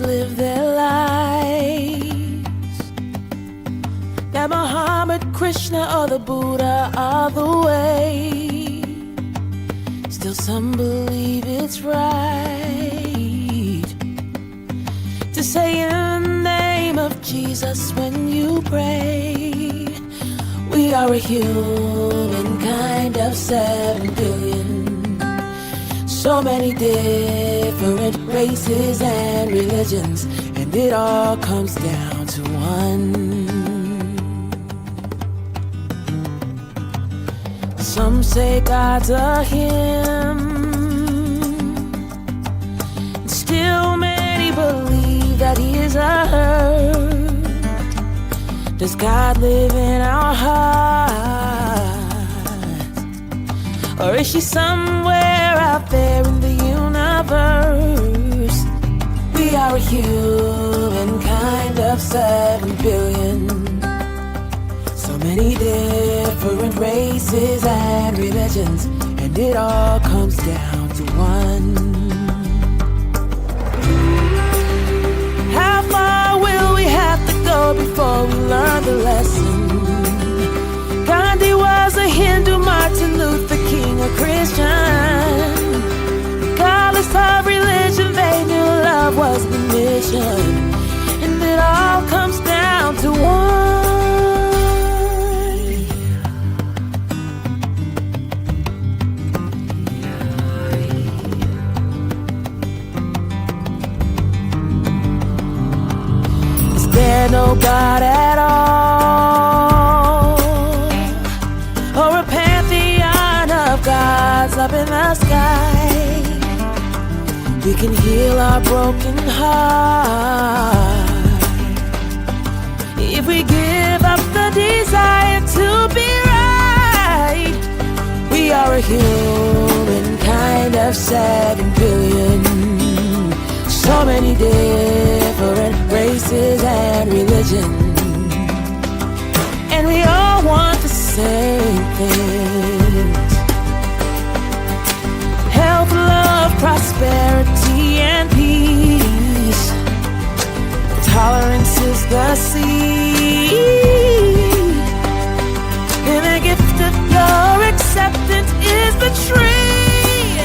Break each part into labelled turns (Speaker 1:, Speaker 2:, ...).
Speaker 1: live their lives, that Muhammad, Krishna, or the Buddha are the way. Still some believe it's right to say in the name of Jesus when you pray. We are a humankind of 7 billion. So many different races and religions, and it all comes down to one. Some say God's a him, and still many believe that he is a her. Does God live in our hearts, or is she somewhere out there in the universe? We are a humankind of 7 billion. So many different races and religions, and it all comes down to one. How far will we have to go before we learn the lesson? Gandhi was a Hindu, Martin Luther King a Christian. Regardless of religion, they knew love was the mission, and it all comes down to one. Is there no God at all, or a pantheon of gods up in the sky? We can heal our broken heart if we give up the desire to be right. We are a humankind of 7 billion. So many different races and religions, and we all want the same things: health, love, prosperity, and peace. Tolerance is the seed, and the gift of your acceptance is the tree.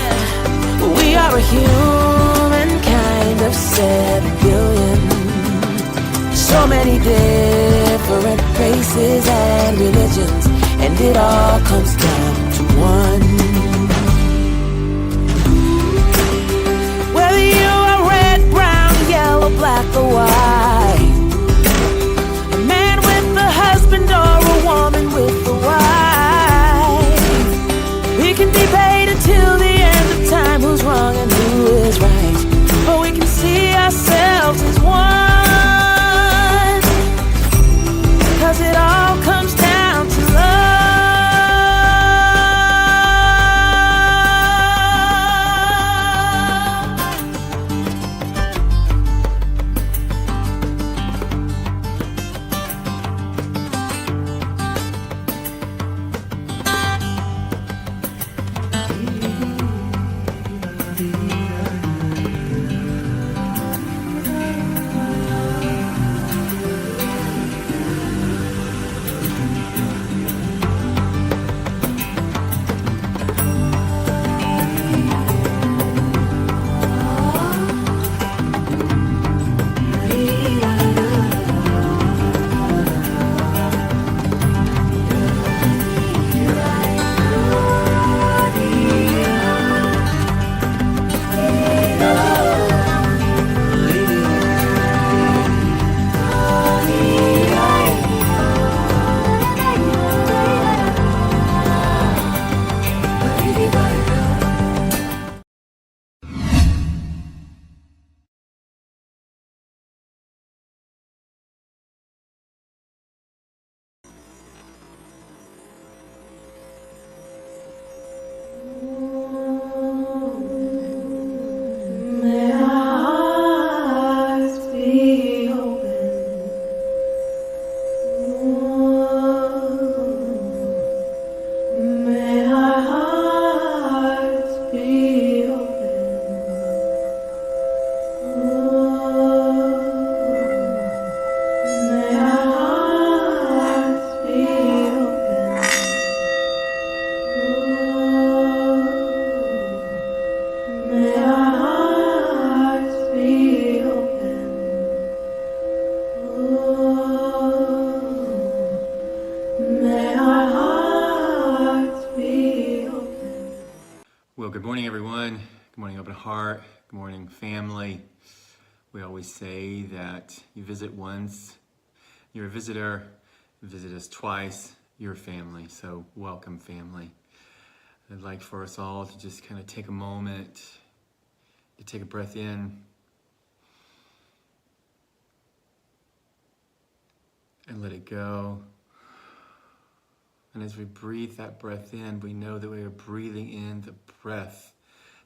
Speaker 1: We are a humankind of 7 billion. So many different races and religions, and it all comes down to one. Whether you are red, brown, yellow, black, or white, a man with a husband or a woman with a wife, we can debate until the end of time who's wrong and who is right, but we can see ourselves as one, 'cause it all comes down to love.
Speaker 2: heart. Good morning, family. We always say that you visit once, you're a visitor, visit us twice, you're family. So welcome, family. I'd like for us all to just kind of take a moment to take a breath in and let it go. And as we breathe that breath in, we know that we are breathing in the breath,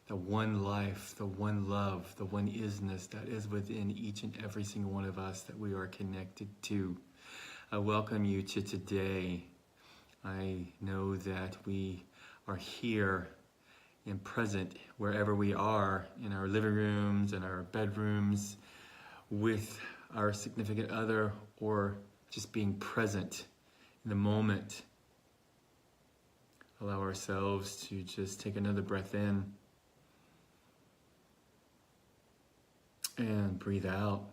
Speaker 2: the one life, the one love, the one isness that is within each and every single one of us that we are connected to. I welcome you to today. I know that we are here and present wherever we are, in our living rooms, in our bedrooms, with our significant other, or just being present in the moment. Allow ourselves to just take another breath in and breathe out.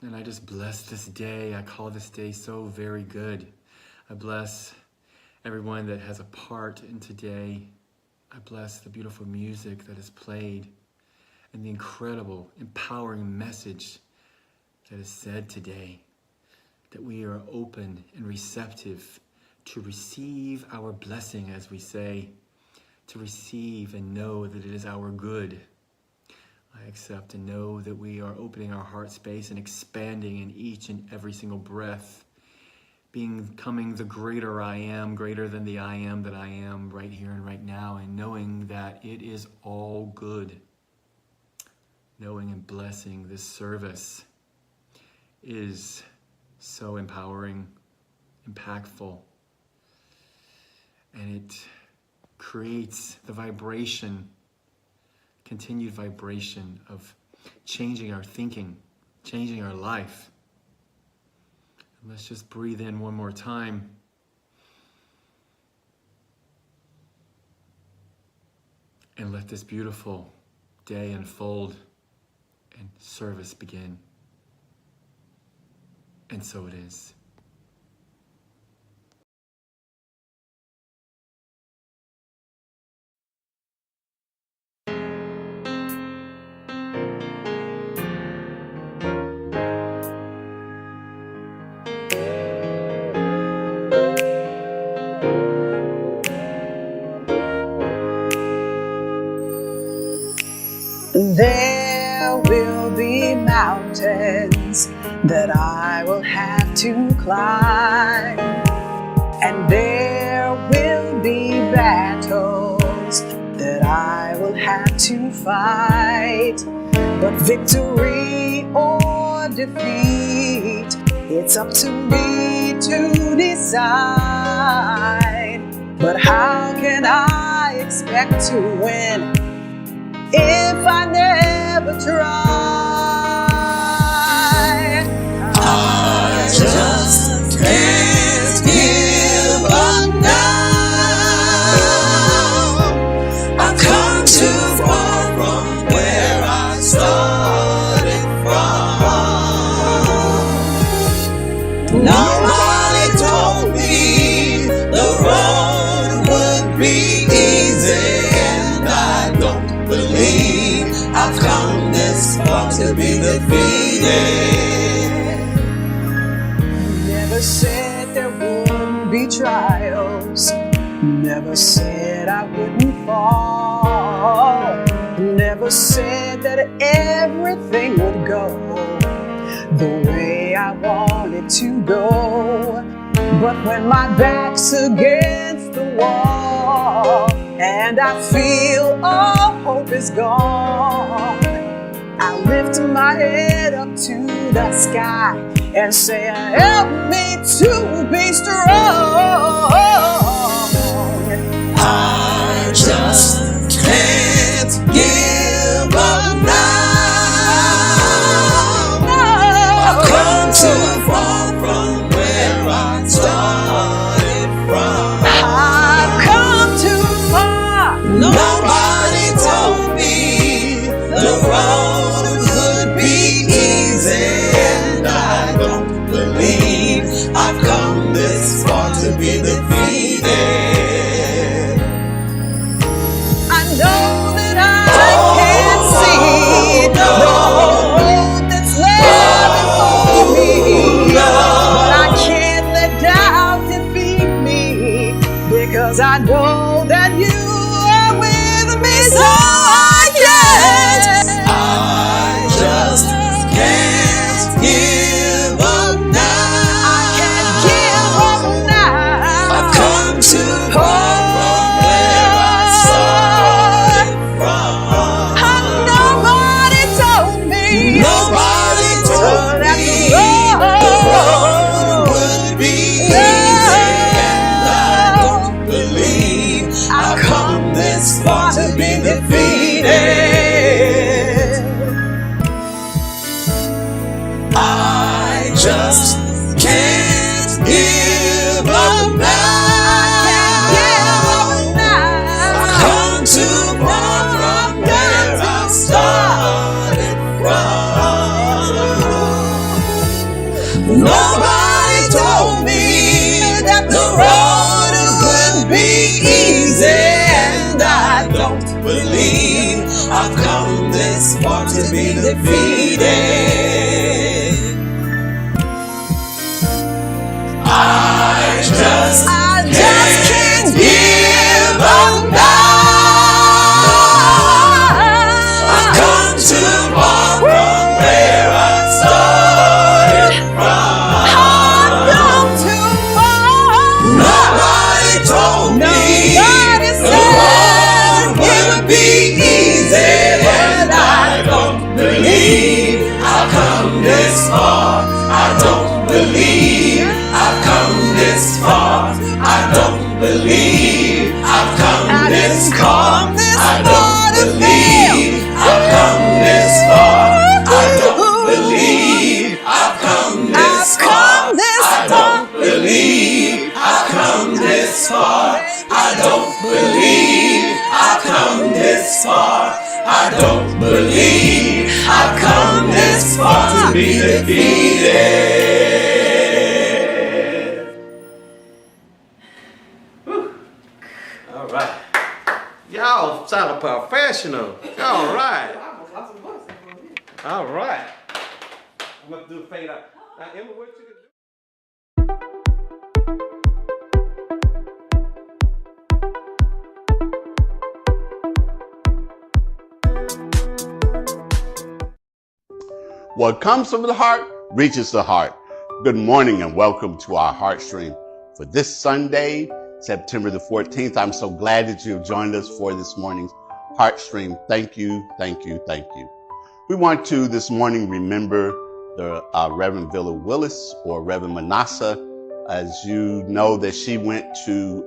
Speaker 2: And I just bless this day. I call this day so very good. I bless everyone that has a part in today. I bless the beautiful music that is played and the incredible, empowering message that is said today, that we are open and receptive to receive our blessing, as we say, to receive and know that it is our good. I accept and know that we are opening our heart space and expanding in each and every single breath, becoming the greater I am, greater than the I am that I am right here and right now, and knowing that it is all good. Knowing and blessing this service is so empowering, impactful, and it creates the vibration, continued vibration of changing our thinking, changing our life. And let's just breathe in one more time. And let this beautiful day unfold and service begin. And so it is.
Speaker 3: There will be mountains that I will have to climb, and there will be battles that I will have to fight. But victory or defeat, it's up to me to decide. But how can I expect to win if I never try? I just can't give up now. I've come too far from where I started from. Nobody told me the road would be easy, and I don't believe I've come this far to be defeated. Never said there wouldn't be trials, never said I wouldn't fall, never said that everything would go the way I wanted to go. But when my back's against the wall and I feel all hope is gone, I lift my head up to the sky and say, help me to be strong. I just can't give up now. I've come too far from where I started from. I've come too far. Nobody told me the road would be easy, and I don't believe I've come this far to be defeated. I've come this far to be defeated. I just can't give up now. I've come too far from where I started from. I've come too far. Nobody told me the road would be easy, and I don't believe I've come this far. I don't believe I've come this far. I don't believe I've come this far. I don't believe I've come this far. I don't believe I've come this far. I don't believe I've come this far. I don't believe I've come this far. I don't believe I've come this far to be defeated.
Speaker 4: All right. Y'all sound professional. All right. All right. I'm going to do a fade out. Now, Emma, what you gonna do?
Speaker 5: What comes from the heart reaches the heart. Good morning and welcome to our Heartstream for this Sunday, September the 14th. I'm so glad that you have joined us for this morning's Heartstream. Thank you, thank you, thank you. We want to this morning remember the Reverend Villa Willis, or Reverend Manasseh. As you know, that she went to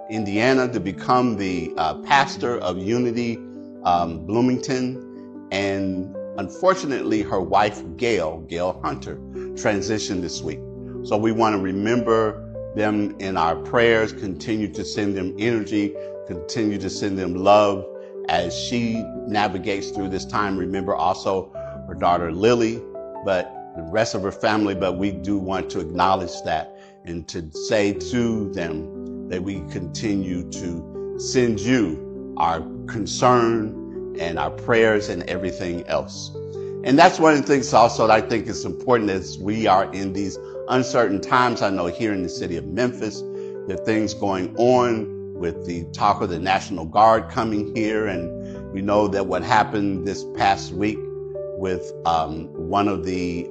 Speaker 5: Indiana to become the pastor of Unity Bloomington, and unfortunately, her wife, Gail Hunter, transitioned this week. So we want to remember them in our prayers, continue to send them energy, continue to send them love as she navigates through this time. Remember also her daughter, Lily, but the rest of her family. But we do want to acknowledge that and to say to them that we continue to send you our concern and our prayers and everything else. And that's one of the things also that I think is important as we are in these uncertain times. I know here in the city of Memphis, there are things going on with the talk of the National Guard coming here. And we know that what happened this past week with one of the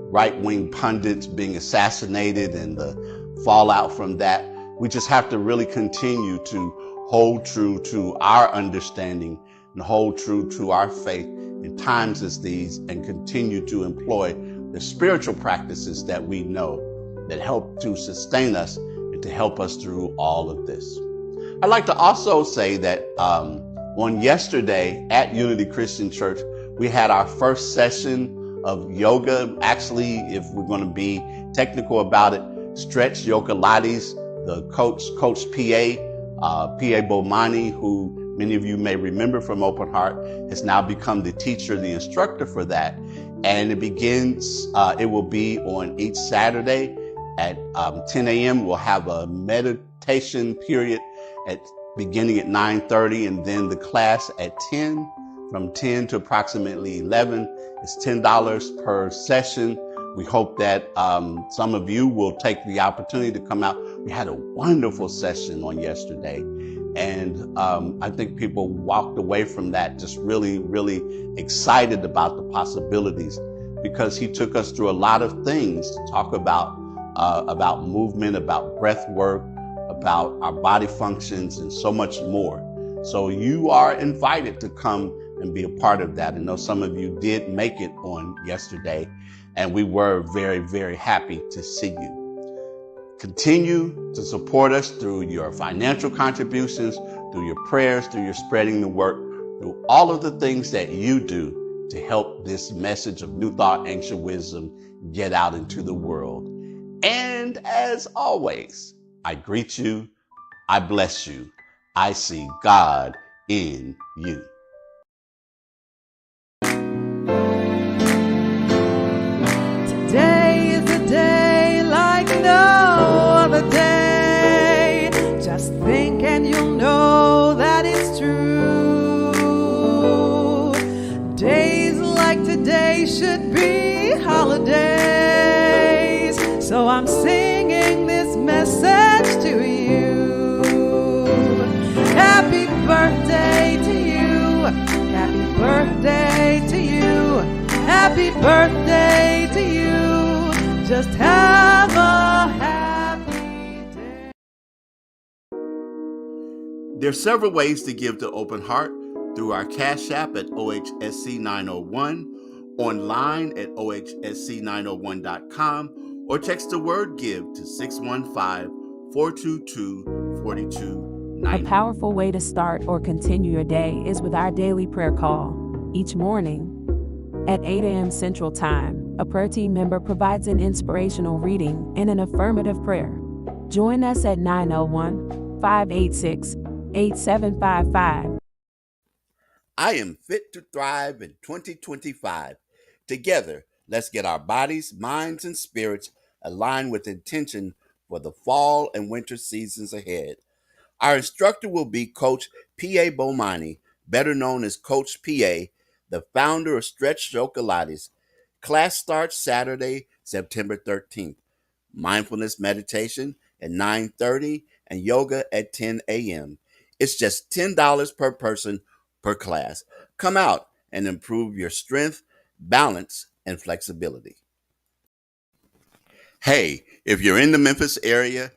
Speaker 5: right-wing pundits being assassinated and the fallout from that, we just have to really continue to hold true to our understanding and hold true to our faith in times as these, and continue to employ the spiritual practices that we know that help to sustain us and to help us through all of this. I'd like to also say that on yesterday at Unity Christian Church, we had our first session of yoga. Actually, if we're going to be technical about it, stretch yoga Pilates. The coach P.A. Bomani, who many of you may remember from Open Heart, has now become the teacher, the instructor for that. And it begins, it will be on each Saturday at 10 a.m. We'll have a meditation period beginning at 9:30, and then the class at 10, from 10 to approximately 11. It's $10 per session. We hope that some of you will take the opportunity to come out. We had a wonderful session on yesterday. And I think people walked away from that just really, really excited about the possibilities, because he took us through a lot of things to talk about movement, about breath work, about our body functions, and so much more. So you are invited to come and be a part of that. I know some of you did make it on yesterday, and we were very, very happy to see you. Continue to support us through your financial contributions, through your prayers, through your spreading the word, through all of the things that you do to help this message of New Thought, Ancient Wisdom get out into the world. And as always, I greet you, I bless you, I see God in you.
Speaker 1: Today is a day like no other day. Just think and you'll know that it's true.
Speaker 3: These should be holidays, so I'm singing this message to you. Happy birthday to you. Happy birthday to you. Happy birthday to you. Just have a happy day.
Speaker 5: There's several ways to give to Open Heart: through our Cash App at OHSC 901, online at OHSC901.com, or text the word GIVE to 615-422-4290.
Speaker 6: A powerful way to start or continue your day is with our daily prayer call. Each morning at 8 a.m. Central Time, a prayer team member provides an inspirational reading and an affirmative prayer. Join us at 901-586-8755.
Speaker 5: I am fit to thrive in 2025. Together, let's get our bodies, minds, and spirits aligned with intention for the fall and winter seasons ahead. Our instructor will be Coach P.A. Bomani, better known as Coach P.A., the founder of Stretch Chocolates. Class starts Saturday, September 13th. Mindfulness meditation at 9:30 and yoga at 10 a.m. It's just $10 per person per class. Come out and improve your strength, balance, and flexibility. Hey, if you're in the Memphis area,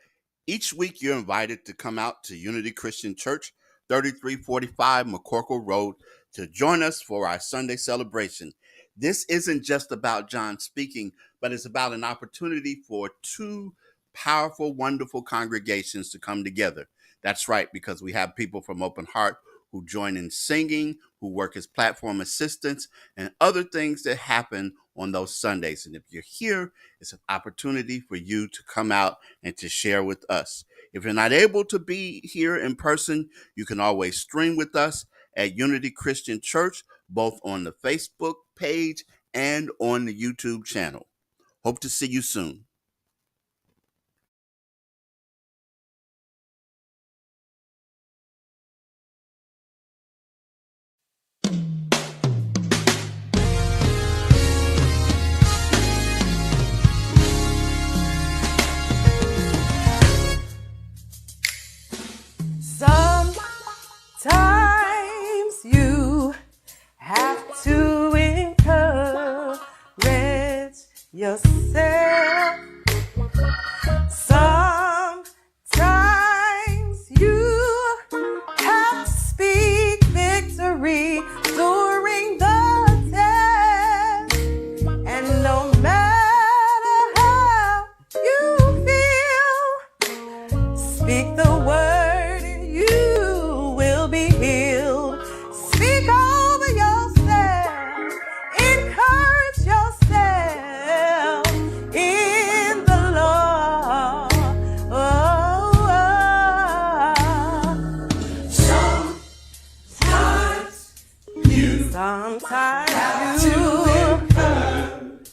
Speaker 5: each week you're invited to come out to Unity Christian Church, 3345 McCorkle Road, to join us for our Sunday celebration. This isn't just about John speaking, but it's about an opportunity for two powerful, wonderful congregations to come together. That's right, because we have people from Open Heart who join in singing, who work as platform assistants, and other things that happen on those Sundays. And if you're here, it's an opportunity for you to come out and to share with us. If you're not able to be here in person, you can always stream with us at Unity Christian Church, both on the Facebook page and on the YouTube channel. Hope to see you soon.
Speaker 3: Sometimes you have to encourage yourself. Sometimes you have to speak victory during the test. And no matter how you feel, speak the word. Sometimes you encourage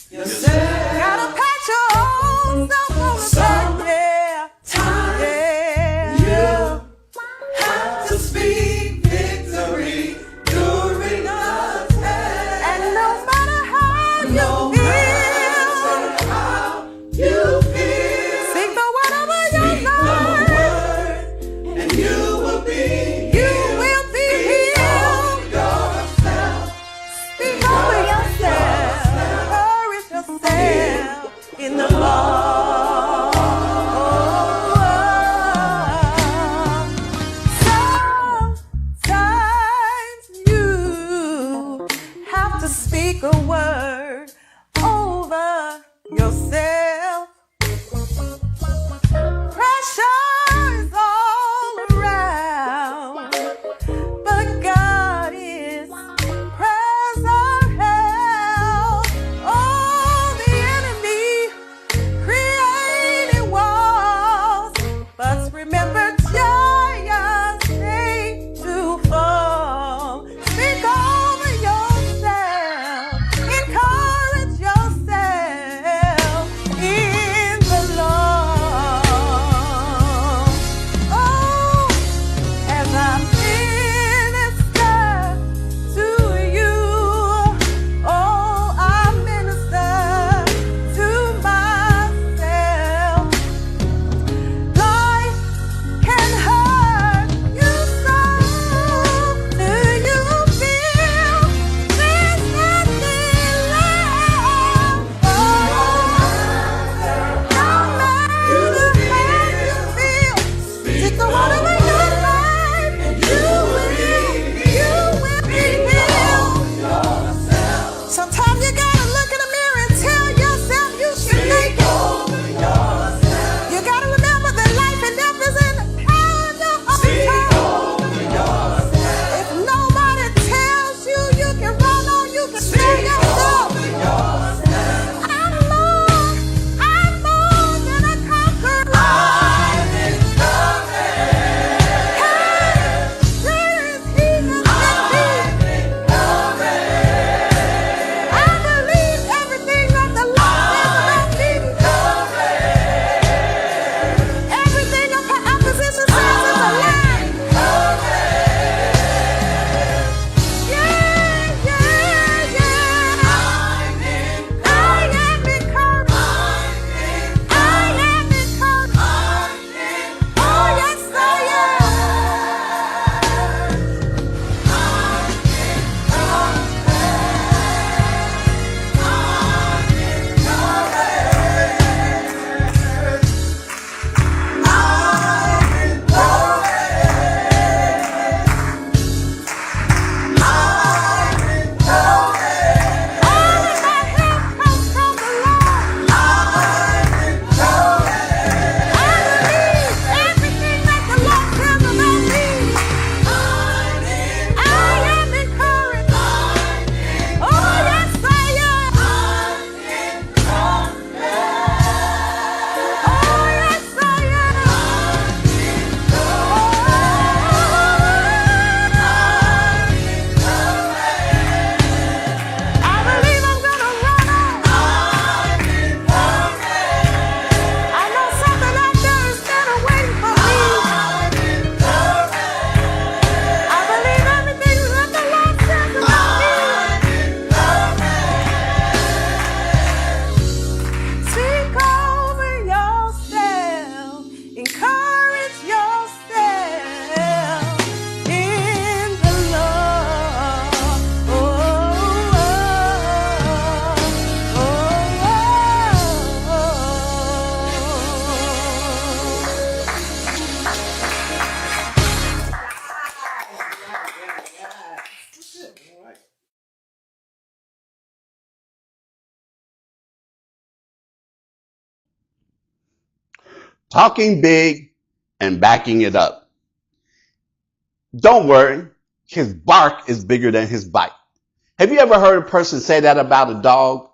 Speaker 3: yourself. Gotta pat your own self on the back. Sometimes you have to speak victory during the test. And no matter how you feel, speak the word over your life, and you will be. In the Lord. Sometimes you have to speak a word over yourself. Pressure is all around, but God is present help. Oh, the enemy created walls, but remember giants need to fall. Speak over yourself, encourage
Speaker 5: talking big and backing it up. Don't worry, his bark is bigger than his bite. Have you ever heard a person say that about a dog?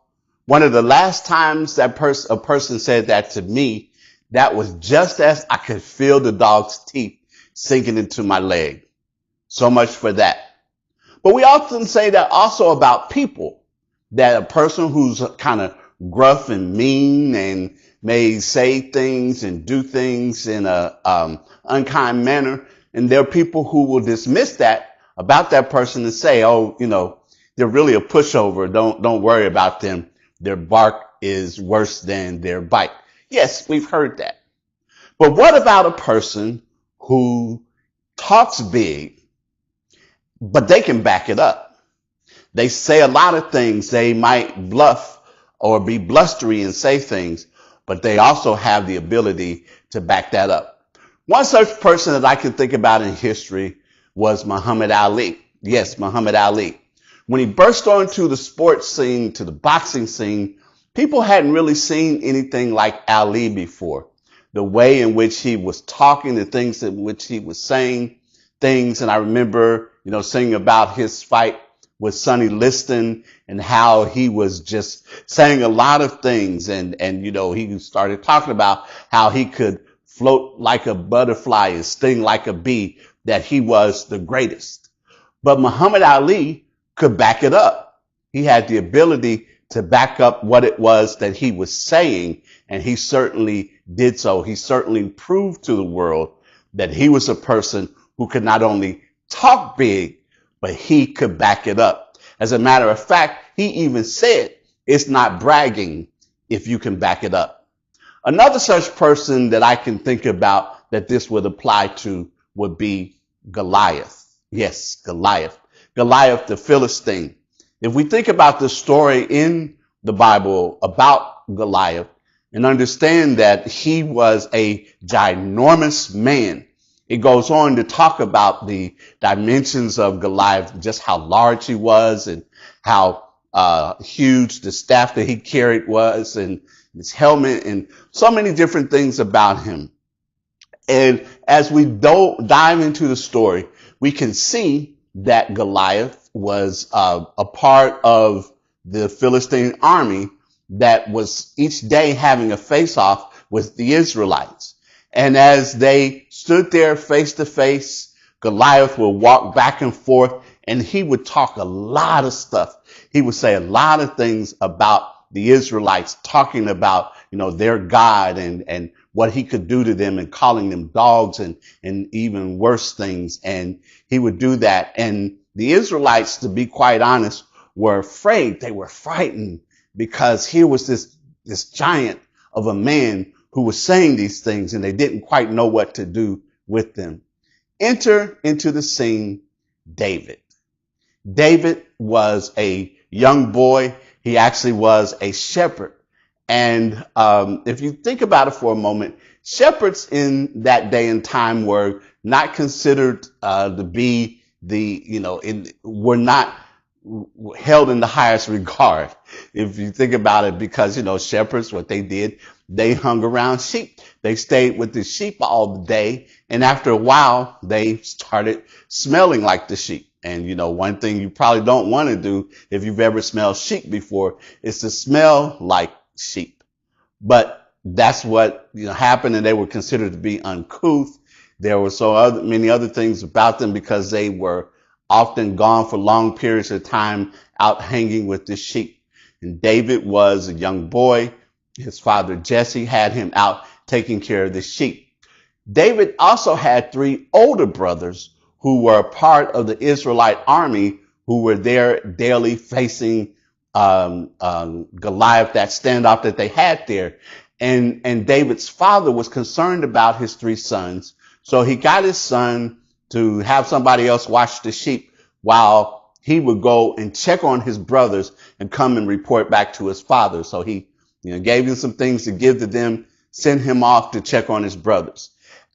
Speaker 5: One of the last times that a person said that to me, that was just as I could feel the dog's teeth sinking into my leg. So much for that. But we often say that also about people, that a person who's kind of gruff and mean and may say things and do things in a unkind manner. And there are people who will dismiss that about that person and say, oh, you know, they're really a pushover. Don't worry about them. Their bark is worse than their bite. Yes, we've heard that. But what about a person who talks big, but they can back it up? They say a lot of things. They might bluff or be blustery and say things, but they also have the ability to back that up. One such person that I can think about in history was Muhammad Ali. Yes, Muhammad Ali. When he burst onto the sports scene, to the boxing scene, people hadn't really seen anything like Ali before. The way in which he was talking, the things in which he was saying things. And I remember, singing about his fight with Sonny Liston and how he was just saying a lot of things. And he started talking about how he could float like a butterfly and sting like a bee, that he was the greatest. But Muhammad Ali could back it up. He had the ability to back up what it was that he was saying, and he certainly did so. He certainly proved to the world that he was a person who could not only talk big, but he could back it up. As a matter of fact, he even said, it's not bragging if you can back it up. Another such person that I can think about that this would apply to would be Goliath. Yes, Goliath. Goliath, the Philistine. If we think about the story in the Bible about Goliath and understand that he was a ginormous man, it goes on to talk about the dimensions of Goliath, just how large he was and how huge the staff that he carried was, and his helmet, and so many different things about him. And as we dive into the story, we can see that Goliath was a part of the Philistine army that was each day having a face-off with the Israelites. And as they stood there face to face, Goliath would walk back and forth, and he would talk a lot of stuff. He would say a lot of things about the Israelites, talking about, their God and what he could do to them, and calling them dogs and even worse things. And he would do that. And the Israelites, to be quite honest, were afraid. They were frightened, because here was this giant of a man who was saying these things, and they didn't quite know what to do with them. Enter into the scene David. David was a young boy. He actually was a shepherd. And if you think about it for a moment, shepherds in that day and time were not considered to be were not held in the highest regard. If you think about it, because, shepherds, what they did, they hung around sheep. They stayed with the sheep all day. And after a while, they started smelling like the sheep. And, one thing you probably don't want to do if you've ever smelled sheep before is to smell like sheep. But that's what happened, and they were considered to be uncouth. There were many other things about them, because they were often gone for long periods of time out hanging with the sheep. And David was a young boy. His father Jesse had him out taking care of the sheep. David also had 3 older brothers who were a part of the Israelite army, who were there daily facing Goliath, that standoff that they had there. And David's father was concerned about his 3 sons. So he got his son to have somebody else watch the sheep while he would go and check on his brothers and come and report back to his father. So he gave him some things to give to them, sent him off to check on his brothers.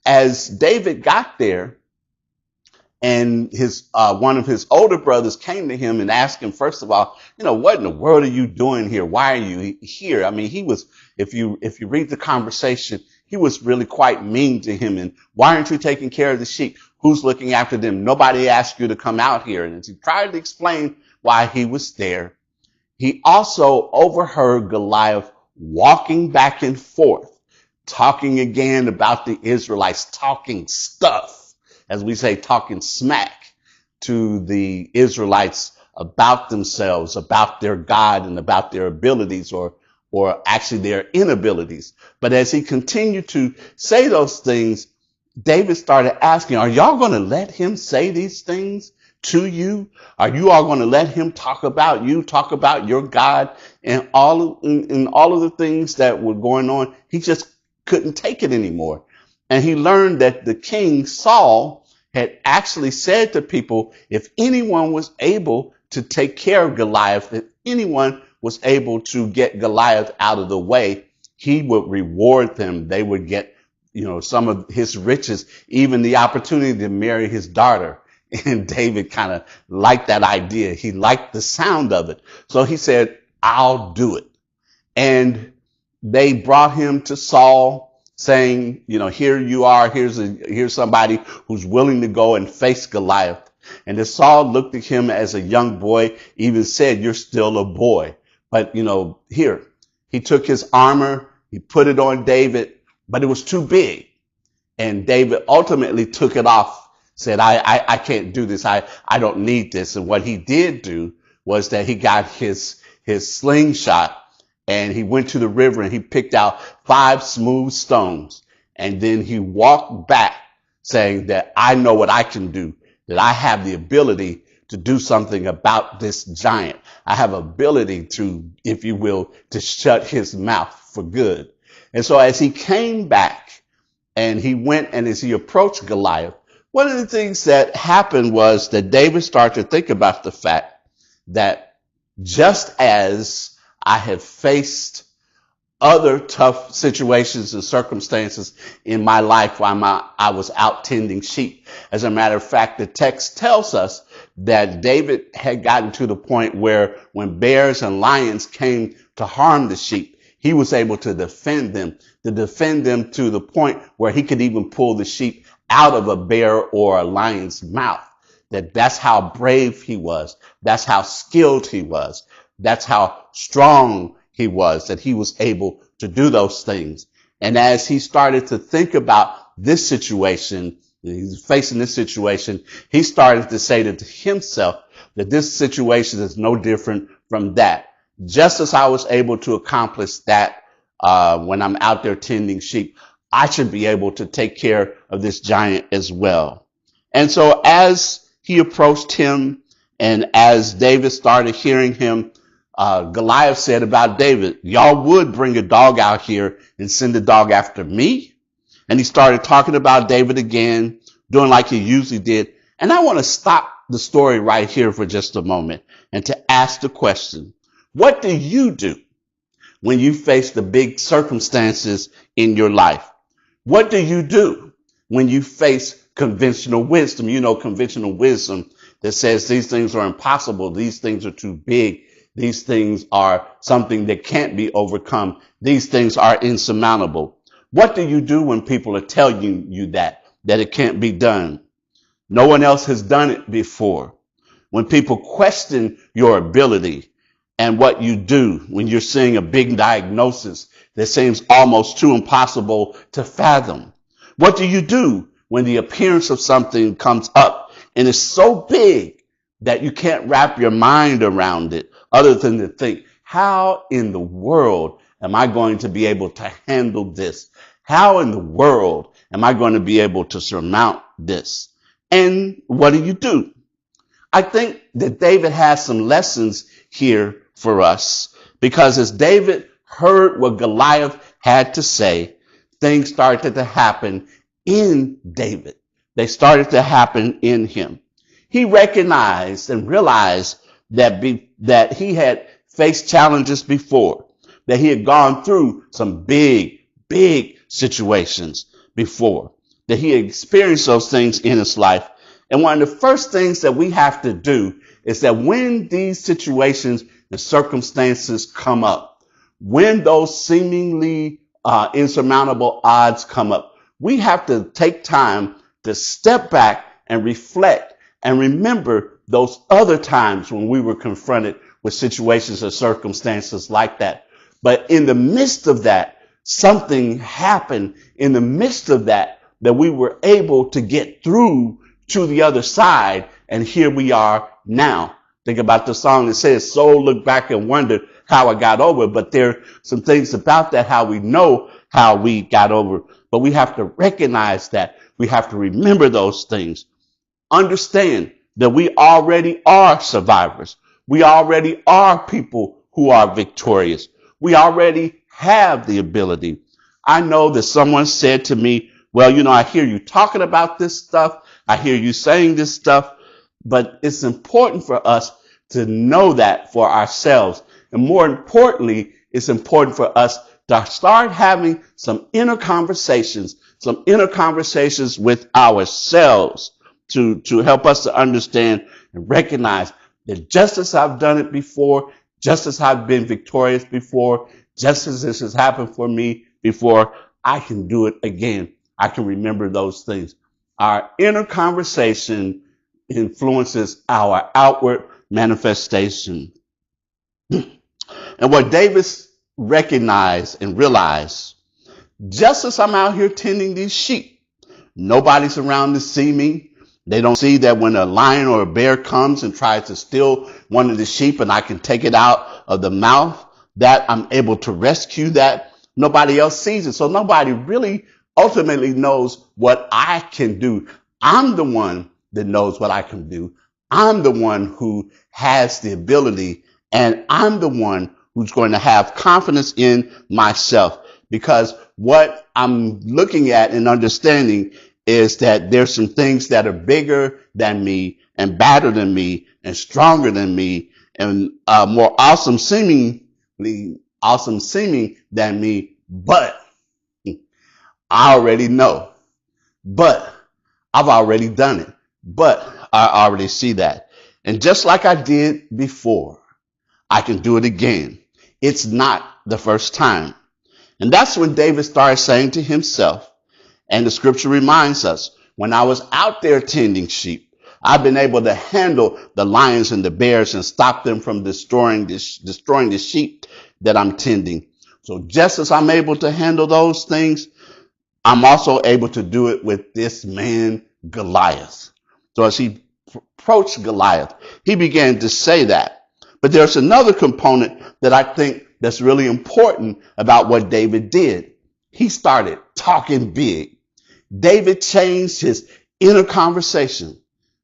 Speaker 5: As David got there, and his one of his older brothers came to him and asked him, first of all, what in the world are you doing here? Why are you here? I mean, he was, if you read the conversation, he was really quite mean to him. And why aren't you taking care of the sheep? Who's looking after them? Nobody asked you to come out here. And as he tried to explain why he was there, he also overheard Goliath walking back and forth, talking again about the Israelites, talking stuff, as we say, talking smack to the Israelites about themselves, about their God, and about their abilities, or actually their inabilities. But as he continued to say those things, David started asking, are y'all going to let him say these things to you? Are you all going to let him talk about you, talk about your God, and all of the things that were going on? He just couldn't take it anymore. And he learned that the king Saul had actually said to people, if anyone was able to take care of Goliath, if anyone was able to get Goliath out of the way, he would reward them. They would get, some of his riches, even the opportunity to marry his daughter. And David kind of liked that idea. He liked the sound of it. So he said, I'll do it. And they brought him to Saul saying, here you are. Here's somebody who's willing to go and face Goliath. And as Saul looked at him as a young boy, even said, you're still a boy. But, here, he took his armor, he put it on David, but it was too big. And David ultimately took it off, said, I can't do this. I don't need this. And what he did do was that he got his slingshot and he went to the river and he picked out 5 smooth stones. And then he walked back saying that I know what I can do, that I have the ability to do something about this giant. I have ability to, if you will, to shut his mouth for good. And so as he came back and he went and as he approached Goliath, one of the things that happened was that David started to think about the fact that just as I have faced other tough situations and circumstances in my life while I was out tending sheep. As a matter of fact, the text tells us that David had gotten to the point where when bears and lions came to harm the sheep, he was able to defend them to the point where he could even pull the sheep out of a bear or a lion's mouth. That's how brave he was. That's how skilled he was. That's how strong he was, that he was able to do those things. And as he started to think about this situation, he's facing this situation, he started to say to himself that this situation is no different from that. Just as I was able to accomplish that when I'm out there tending sheep, I should be able to take care of this giant as well. And so as he approached him and as David started hearing him, Goliath said about David, y'all would bring a dog out here and send a dog after me? And he started talking about David again, doing like he usually did. And I want to stop the story right here for just a moment and to ask the question, what do you do when you face the big circumstances in your life? What do you do when you face conventional wisdom? Conventional wisdom that says these things are impossible. These things are too big. These things are something that can't be overcome. These things are insurmountable. What do you do when people are telling you that it can't be done? No one else has done it before. When people question your ability and what you do when you're seeing a big diagnosis that seems almost too impossible to fathom. What do you do when the appearance of something comes up and is so big that you can't wrap your mind around it other than to think, how in the world am I going to be able to handle this? How in the world am I going to be able to surmount this? And what do? I think that David has some lessons here for us, because as David heard what Goliath had to say, things started to happen in David. They started to happen in him. He recognized and realized that he had faced challenges before, that he had gone through some big situations before, that he had experienced those things in his life. And one of the first things that we have to do is that when these situations and circumstances come up, when those seemingly insurmountable odds come up. We have to take time to step back and reflect and remember those other times when we were confronted with situations or circumstances like that. But in the midst of that, something happened in the midst of that we were able to get through to the other side. And here we are now. Think about the song that says, soul look back and wonder how I got over. But there are some things about that, how we know how we got over. But we have to recognize that. We have to remember those things. Understand that we already are survivors. We already are people who are victorious. We already have the ability. I know that someone said to me, well, I hear you talking about this stuff. I hear you saying this stuff, but it's important for us to know that for ourselves. And more importantly, it's important for us to start having some inner conversations with ourselves to help us to understand and recognize that just as I've done it before, just as I've been victorious before, just as this has happened for me before, I can do it again. I can remember those things. Our inner conversation influences our outward manifestation. And what David recognized and realized, just as I'm out here tending these sheep, nobody's around to see me. They don't see that when a lion or a bear comes and tries to steal one of the sheep and I can take it out of the mouth, that I'm able to rescue that. Nobody else sees it. So nobody really ultimately knows what I can do. I'm the one that knows what I can do. I'm the one who has the ability, and I'm the one who's going to have confidence in myself, because what I'm looking at and understanding is that there's some things that are bigger than me and badder than me and stronger than me and more awesome seeming than me. But I already know, but I've already done it, but I already see that. And just like I did before, I can do it again. It's not the first time. And that's when David started saying to himself, and the scripture reminds us, when I was out there tending sheep, I've been able to handle the lions and the bears and stop them from destroying the sheep that I'm tending. So just as I'm able to handle those things, I'm also able to do it with this man, Goliath. So as he approached Goliath, he began to say that. But there's another component that I think that's really important about what David did. He started talking big. David changed his inner conversation.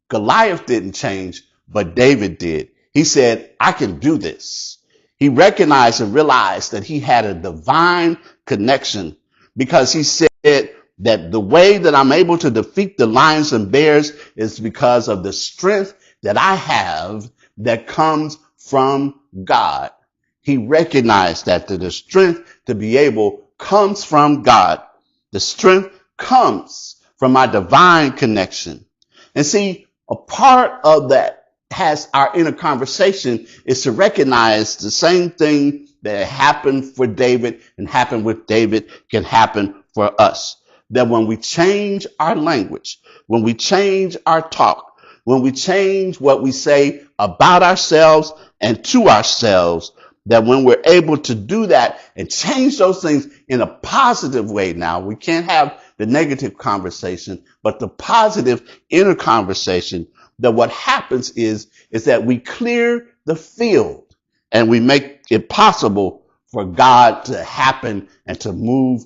Speaker 5: Goliath didn't change, but David did. He said, I can do this. He recognized and realized that he had a divine connection, because he said that the way that I'm able to defeat the lions and bears is because of the strength that I have that comes from God. He recognized that the strength to be able comes from God. The strength comes from my divine connection. And see, a part of that has our inner conversation is to recognize the same thing that happened for David and happened with David can happen for us. That when we change our language, when we change our talk, when we change what we say about ourselves and to ourselves, that when we're able to do that and change those things in a positive way, now we can't have the negative conversation, but the positive inner conversation, that what happens is that we clear the field and we make it possible for God to happen and to move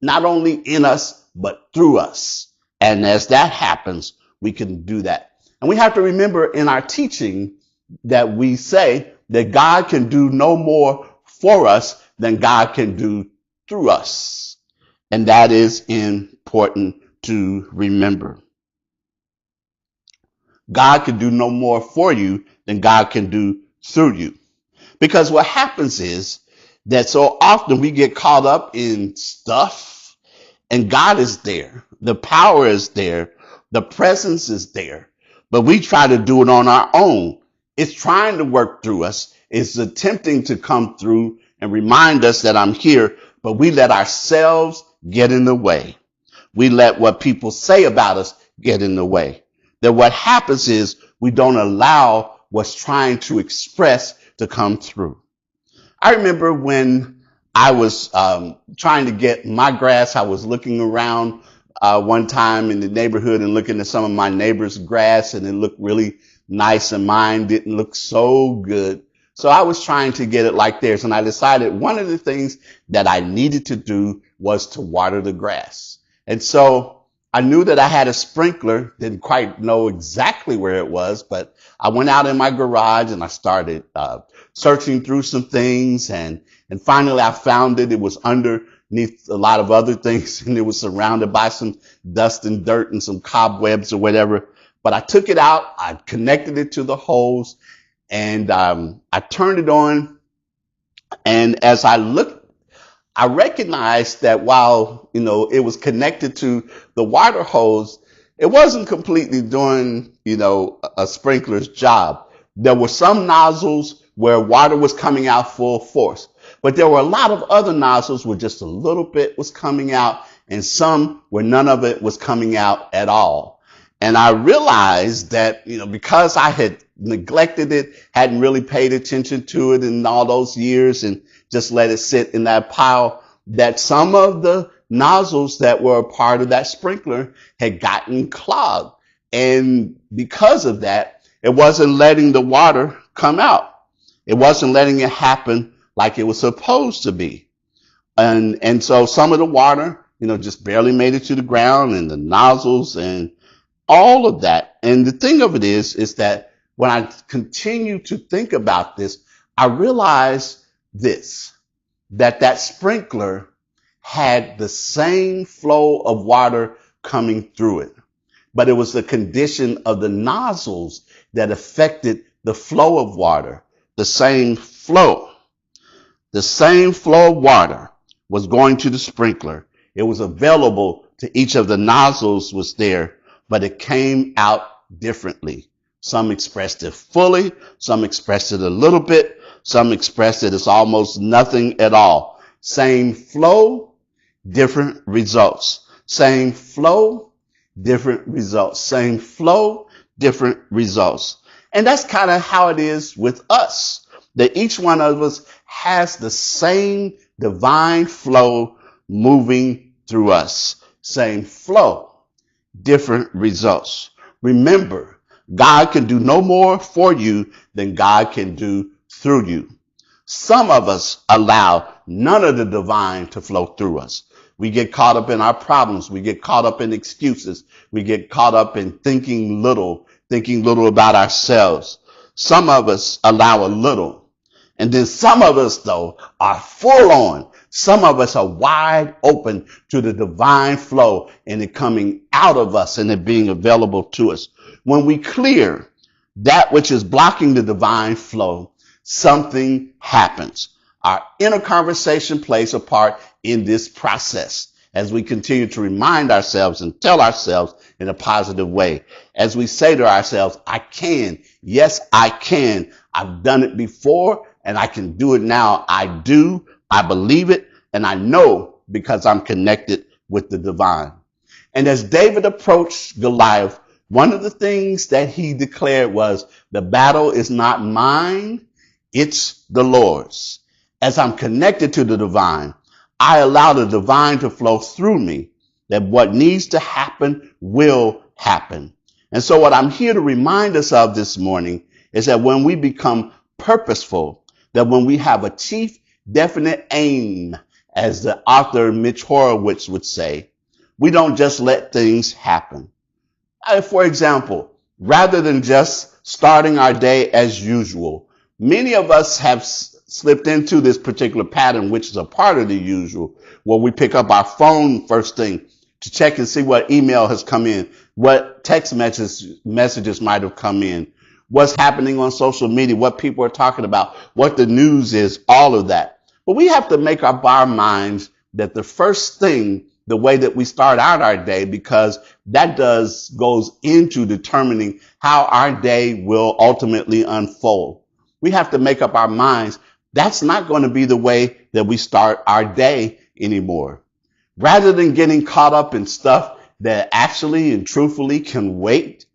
Speaker 5: not only in us, but through us. And as that happens, we can do that. And we have to remember in our teaching that we say that God can do no more for us than God can do through us. And that is important to remember. God can do no more for you than God can do through you. Because what happens is that so often we get caught up in stuff, and God is there. The power is there. The presence is there. But we try to do it on our own. It's trying to work through us. It's attempting to come through and remind us that I'm here. but we let ourselves get in the way. We let what people say about us get in the way. That what happens is we don't allow what's trying to express to come through. I remember when I was trying to get my grass, I was looking around one time in the neighborhood and looking at some of my neighbor's grass, and it looked really nice and mine didn't look so good. So I was trying to get it like theirs, and I decided one of the things that I needed to do was to water the grass. And so I knew that I had a sprinkler, didn't quite know exactly where it was, but I went out in my garage and I started searching through some things, and finally I found it. It was underneath a lot of other things, and it was surrounded by some dust and dirt and some cobwebs or whatever. But I took it out, I connected it to the hose, and I turned it on. And as I looked, I recognized that while, it was connected to the water hose, it wasn't completely doing, a sprinkler's job. There were some nozzles where water was coming out full force, but there were a lot of other nozzles where just a little bit was coming out, and some where none of it was coming out at all. And I realized that, because I had neglected it, hadn't really paid attention to it in all those years and just let it sit in that pile, that some of the nozzles that were a part of that sprinkler had gotten clogged. And because of that, it wasn't letting the water come out. It wasn't letting it happen like it was supposed to be. And so some of the water, just barely made it to the ground, and the nozzles and all of that. And the thing of it is that when I continue to think about this, I realized that sprinkler had the same flow of water coming through it, but it was the condition of the nozzles that affected the flow of water. The same flow of water was going to the sprinkler. It was available to each of the nozzles was there, but it came out differently. Some expressed it fully, some expressed it a little bit, some expressed it as almost nothing at all. Same flow, different results. Same flow, different results. Same flow, different results. And that's kind of how it is with us, that each one of us has the same divine flow moving through us. Same flow, different results. Remember, God can do no more for you than God can do through you. Some of us allow none of the divine to flow through us. We get caught up in our problems. We get caught up in excuses. We get caught up in thinking little about ourselves. Some of us allow a little. And then some of us, though, are full on. Some of us are wide open to the divine flow and it coming out of us and it being available to us. When we clear that which is blocking the divine flow, something happens. Our inner conversation plays a part in this process as we continue to remind ourselves and tell ourselves in a positive way. As we say to ourselves, I can. Yes, I can. I've done it before and I can do it now. I do. I believe it. And I know because I'm connected with the divine. And as David approached Goliath, one of the things that he declared was, the battle is not mine, it's the Lord's. As I'm connected to the divine, I allow the divine to flow through me, that what needs to happen will happen. And so what I'm here to remind us of this morning is that when we become purposeful, that when we have a chief definite aim, as the author Mitch Horowitz would say, we don't just let things happen. For example, rather than just starting our day as usual, many of us have slipped into this particular pattern, which is a part of the usual, where we pick up our phone first thing to check and see what email has come in, what text messages might have come in, what's happening on social media, what people are talking about, what the news is, all of that. But we have to make up our minds that the first thing, the way that we start out our day, because that goes into determining how our day will ultimately unfold. We have to make up our minds that's not going to be the way that we start our day anymore. Rather than getting caught up in stuff that actually and truthfully can wait,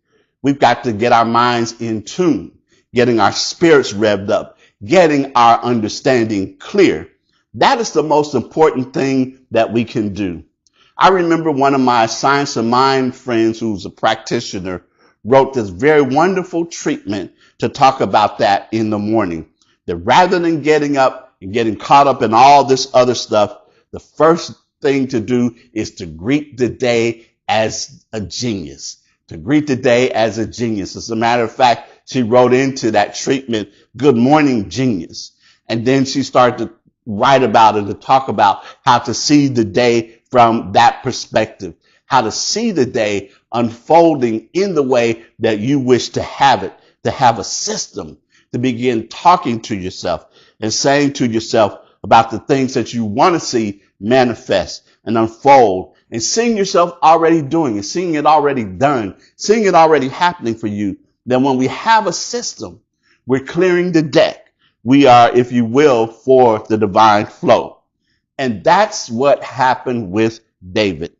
Speaker 5: we've got to get our minds in tune, getting our spirits revved up, getting our understanding clear. That is the most important thing that we can do. I remember one of my Science of Mind friends who's a practitioner wrote this very wonderful treatment to talk about that in the morning. That rather than getting up and getting caught up in all this other stuff, the first thing to do is to greet the day as a genius. To greet the day as a genius. As a matter of fact, she wrote into that treatment, "Good morning, genius." And then she started to write about it, to talk about how to see the day from that perspective, how to see the day unfolding in the way that you wish to have it, to have a system, to begin talking to yourself and saying to yourself about the things that you want to see manifest and unfold, and seeing yourself already doing it, seeing it already done, seeing it already happening for you. Then when we have a system, we're clearing the deck. We are, if you will, for the divine flow. And that's what happened with David.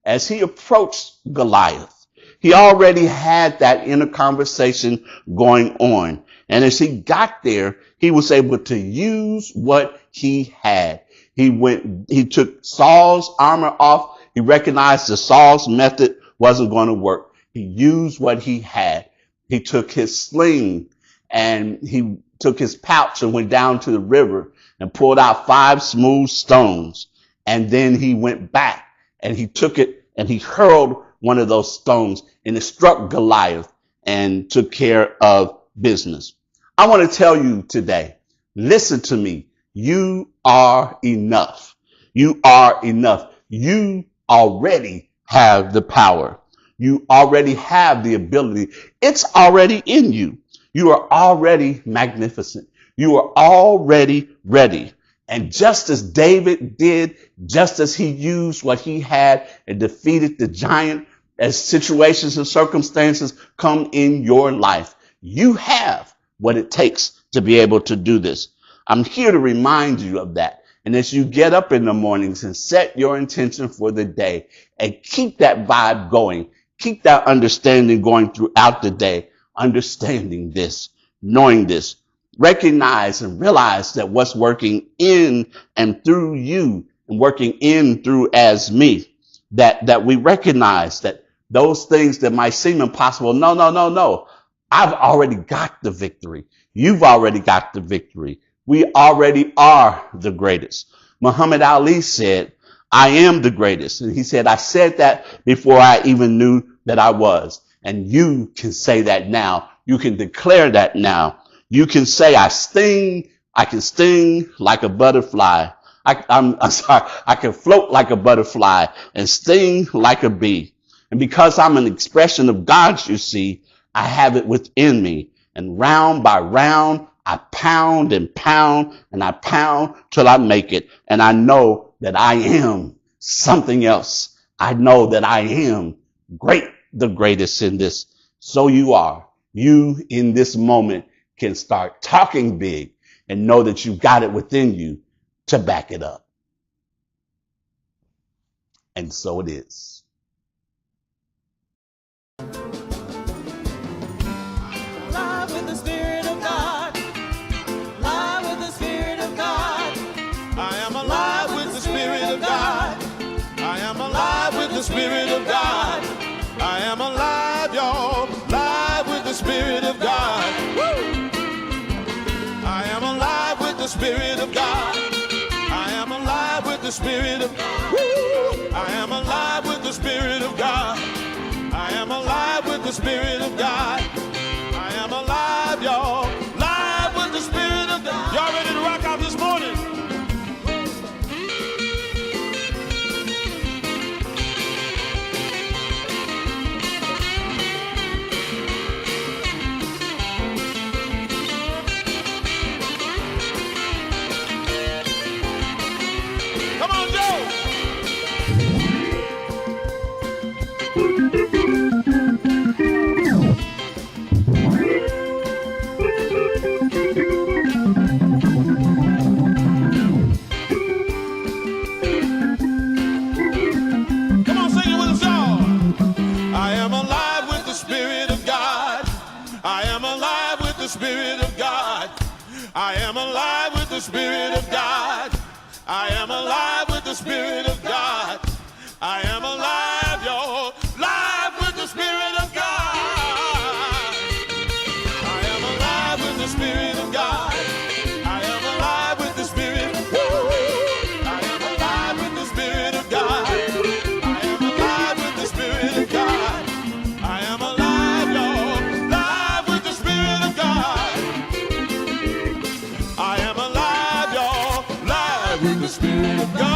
Speaker 5: As he approached Goliath, he already had that inner conversation going on. And as he got there, he was able to use what he had. He took Saul's armor off. He recognized that Saul's method wasn't going to work. He used what he had. He took his sling and he took his pouch and went down to the river and pulled out 5 smooth stones. And then he went back and he took it and he hurled one of those stones and it struck Goliath and took care of business. I want to tell you today, listen to me. You are enough. You are enough. You already have the power. You already have the ability. It's already in you. You are already magnificent. You are already ready. And just as David did, just as he used what he had and defeated the giant, as situations and circumstances come in your life, you have what it takes to be able to do this. I'm here to remind you of that. And as you get up in the mornings and set your intention for the day and keep that vibe going, keep that understanding going throughout the day, understanding this, knowing this, recognize and realize that what's working in and through you and working in through as me, that we recognize that those things that might seem impossible, no. I've already got the victory. You've already got the victory. We already are the greatest. Muhammad Ali said, "I am the greatest." And he said, "I said that before I even knew that I was." And you can say that now. You can declare that now. You can say, I can sting like a butterfly. I can float like a butterfly and sting like a bee. And because I'm an expression of God, you see, I have it within me. And round by round, I pound and pound and I pound till I make it. And I know that I am something else. I know that I am the greatest in this. So you are. You in this moment can start talking big and know that you've got it within you to back it up. And so it is.
Speaker 1: Live with the Spirit of God. Live with the Spirit of God.
Speaker 7: I am alive with the Spirit of God. I am alive with the Spirit of God. I am alive, y'all. Live with the Spirit of God. Woo! I am alive with the Spirit of God. I am alive with the Spirit of God. Woo! I am alive with the Spirit of God. I am alive with the Spirit of God. I am alive, y'all. Live with the Spirit of God. Y'all ready to rock out this morning? Come on, Joe. I am alive with the Spirit of God. I am alive with the Spirit of God. I am alive, y'all, live with the Spirit of God. I am alive with the Spirit of God. I am alive with the Spirit. Woo! I am alive with the Spirit of God. I am alive with the Spirit of God. I am alive, y'all, live with the Spirit of God. I am alive, y'all, live with the Spirit of God.